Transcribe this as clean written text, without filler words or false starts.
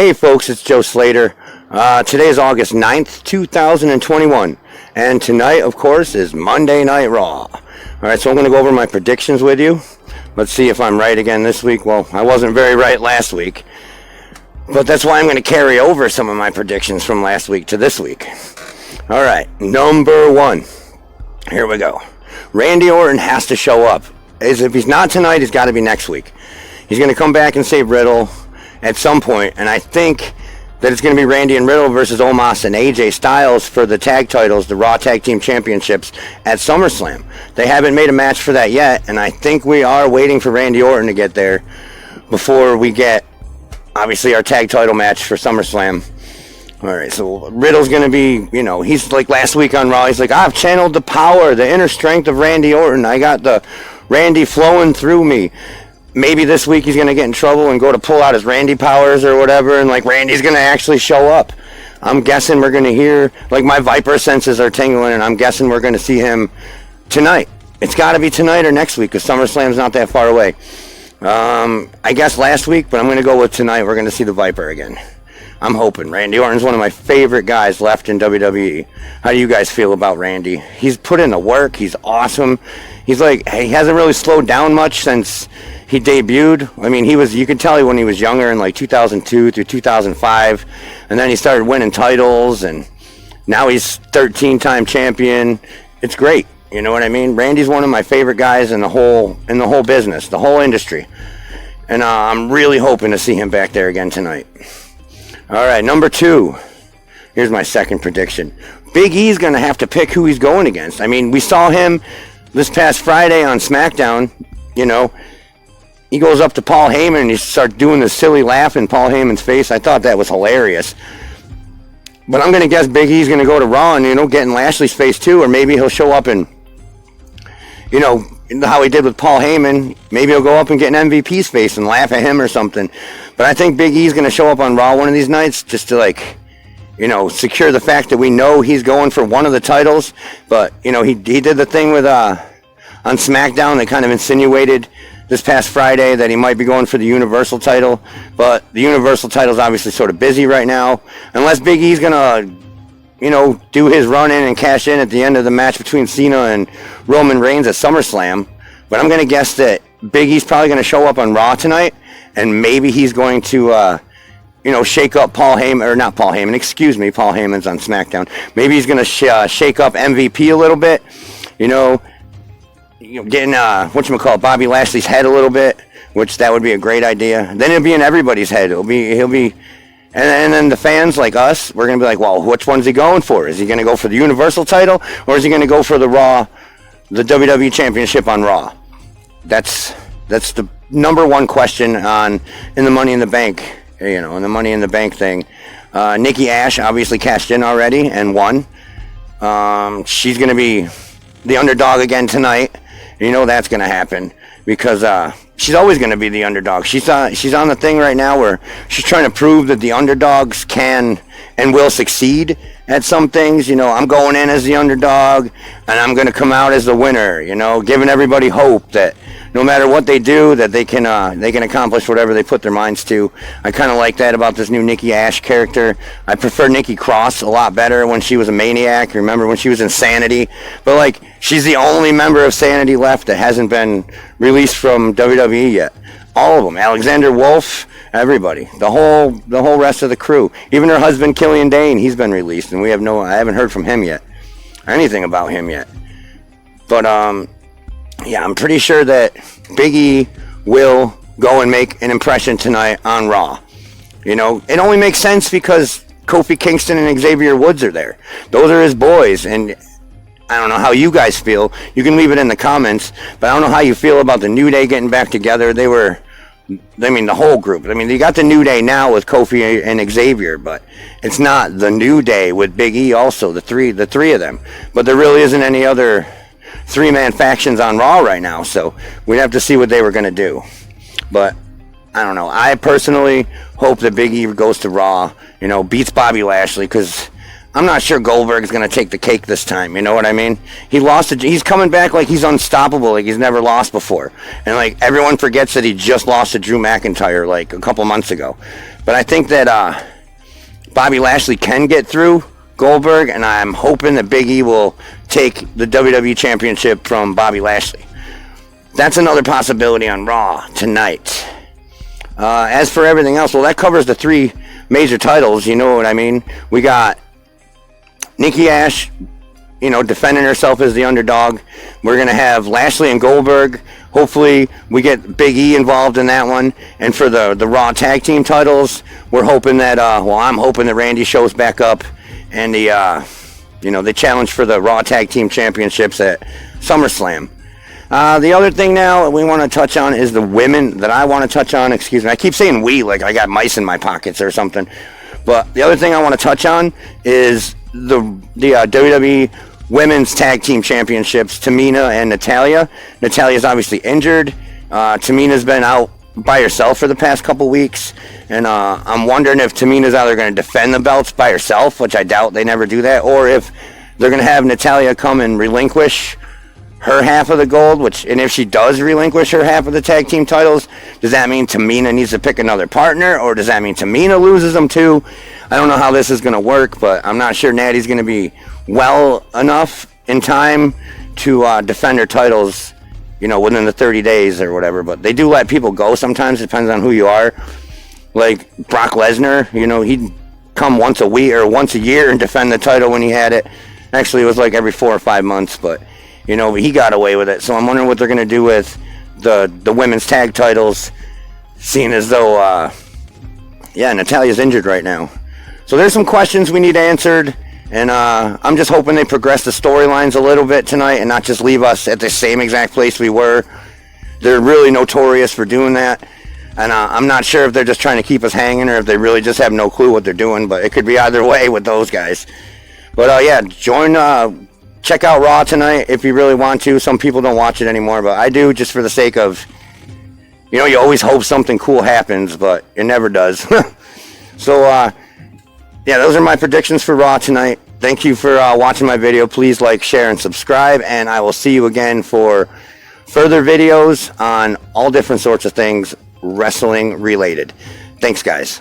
Hey folks, it's Joe Slater. Today is August 9th, 2021. And tonight, of course, is Monday Night RAW. Alright, so I'm going to go over my predictions with you. Let's see if I'm right again this week. Well, I wasn't very right last week. But that's why I'm going to carry over some of my predictions from last week to this week. Alright, number one. Here we go. Randy Orton has to show up. If he's not tonight, he's got to be next week. He's going to come back and save Riddle at some point, and I think that it's going to be Randy and Riddle versus Omos and AJ Styles for the tag titles, the Raw Tag Team Championships at SummerSlam. They haven't made a match for that yet, and I think we are waiting for Randy Orton to get there before we get, obviously, our tag title match for SummerSlam. Alright, so Riddle's going to be, he's like last week on Raw, he's like, I've channeled the power, the inner strength of Randy Orton. I got the Randy flowing through me. Maybe this week he's going to get in trouble and go to pull out his Randy powers or whatever, and Randy's going to actually show up. I'm guessing we're going to hear, my Viper senses are tingling, and I'm guessing we're going to see him tonight. It's got to be tonight or next week, because SummerSlam's not that far away. I guess last week, but I'm going to go with tonight. We're going to see the Viper again. I'm hoping. Randy Orton's one of my favorite guys left in WWE. How do you guys feel about Randy? He's put in the work. He's awesome. He hasn't really slowed down much since he debuted. I mean, you could tell when he was younger in 2002 through 2005, and then he started winning titles, and now he's 13-time champion. It's great. You know what I mean? Randy's one of my favorite guys in the whole business, the whole industry. And I'm really hoping to see him back there again tonight. All right, number two. Here's my second prediction. Big E's going to have to pick who he's going against. I mean, we saw him this past Friday on SmackDown. He goes up to Paul Heyman and he starts doing this silly laugh in Paul Heyman's face. I thought that was hilarious. But I'm going to guess Big E's going to go to Raw and, get in Lashley's face too. Or maybe he'll show up and, how he did with Paul Heyman. Maybe he'll go up and get an MVP's face and laugh at him or something. But I think Big E's going to show up on Raw one of these nights just to, secure the fact that we know he's going for one of the titles. But, he did the thing with, on SmackDown that kind of insinuated this past Friday that he might be going for the Universal title. But the Universal title is obviously sort of busy right now. Unless Big E's going to, do his run-in and cash in at the end of the match between Cena and Roman Reigns at SummerSlam. But I'm going to guess that Big E's probably going to show up on Raw tonight, and maybe he's going to, shake up Paul Heyman, or not Paul Heyman, excuse me, Paul Heyman's on SmackDown. Maybe he's going to shake up MVP a little bit, getting, Bobby Lashley's head a little bit, which that would be a great idea. Then it'll be in everybody's head. He'll be, and then the fans like us, we're going to be like, well, which one's he going for? Is he going to go for the Universal title, or is he going to go for the WWE Championship on Raw? That's the number one question in the Money in the Bank, in the Money in the Bank thing. Nikki Ash obviously cashed in already and won. She's going to be the underdog again tonight. That's going to happen because she's always going to be the underdog. She's on the thing right now where she's trying to prove that the underdogs can and will succeed at some things. I'm going in as the underdog and I'm going to come out as the winner, giving everybody hope that no matter what they do, that they can accomplish whatever they put their minds to. I kind of like that about this new Nikki Ash character. I prefer Nikki Cross a lot better when she was a Maniac. Remember when she was in Sanity? But she's the only member of Sanity left that hasn't been released from WWE yet. All of them. Alexander Wolf, everybody. The whole rest of the crew. Even her husband Killian Dane, he's been released, and I haven't heard from him yet. Or anything about him yet. But yeah, I'm pretty sure that Big E will go and make an impression tonight on Raw. It only makes sense because Kofi Kingston and Xavier Woods are there. Those are his boys, and I don't know how you guys feel. You can leave it in the comments, but I don't know how you feel about the New Day getting back together. The whole group. You got the New Day now with Kofi and Xavier, but it's not the New Day with Big E also, the three of them. But there really isn't any other three-man factions on Raw right now, so we'd have to see what they were going to do. But I don't know. I personally hope that Big E goes to Raw, beats Bobby Lashley, because I'm not sure Goldberg's going to take the cake this time. You know what I mean? He's coming back like he's unstoppable, like he's never lost before. And like everyone forgets that he just lost to Drew McIntyre like a couple months ago. But I think that Bobby Lashley can get through Goldberg, and I'm hoping that Big E will take the WWE Championship from Bobby Lashley. That's another possibility on Raw tonight. As for everything else, well, that covers the 3 major titles. You know what I mean? We got Nikki Ash, defending herself as the underdog. We're going to have Lashley and Goldberg. Hopefully, we get Big E involved in that one. And for the Raw Tag Team titles, we're hoping that, I'm hoping that Randy shows back up and they challenge for the Raw Tag Team Championships at SummerSlam. The other thing now we want to touch on is the women that I want to touch on. Excuse me. I keep saying we like I got mice in my pockets or something. But the other thing I want to touch on is the WWE Women's Tag Team Championships, Tamina and Natalya. Natalya's obviously injured. Tamina's been out by herself for the past couple weeks. And I'm wondering if Tamina's either going to defend the belts by herself, which I doubt they never do that, or if they're going to have Natalya come and relinquish her half of the gold, and if she does relinquish her half of the tag team titles, does that mean Tamina needs to pick another partner, or does that mean Tamina loses them too? I don't know how this is going to work, but I'm not sure Natty's going to be well enough in time to defend her titles, within the 30 days or whatever. But they do let people go sometimes, depends on who you are. Like Brock Lesnar, he'd come once a week or once a year and defend the title when he had it. Actually, it was like every 4 or 5 months, but he got away with it. So I'm wondering what they're going to do with the women's tag titles, seeing as though, Natalya's injured right now. So there's some questions we need answered, and I'm just hoping they progress the storylines a little bit tonight and not just leave us at the same exact place we were. They're really notorious for doing that, and I'm not sure if they're just trying to keep us hanging or if they really just have no clue what they're doing, but it could be either way with those guys. But check out Raw tonight if you really want to. Some people don't watch it anymore, but I do just for the sake of, you always hope something cool happens, but it never does. So, those are my predictions for Raw tonight. Thank you for watching my video. Please like, share, and subscribe, and I will see you again for further videos on all different sorts of things wrestling related. Thanks, guys.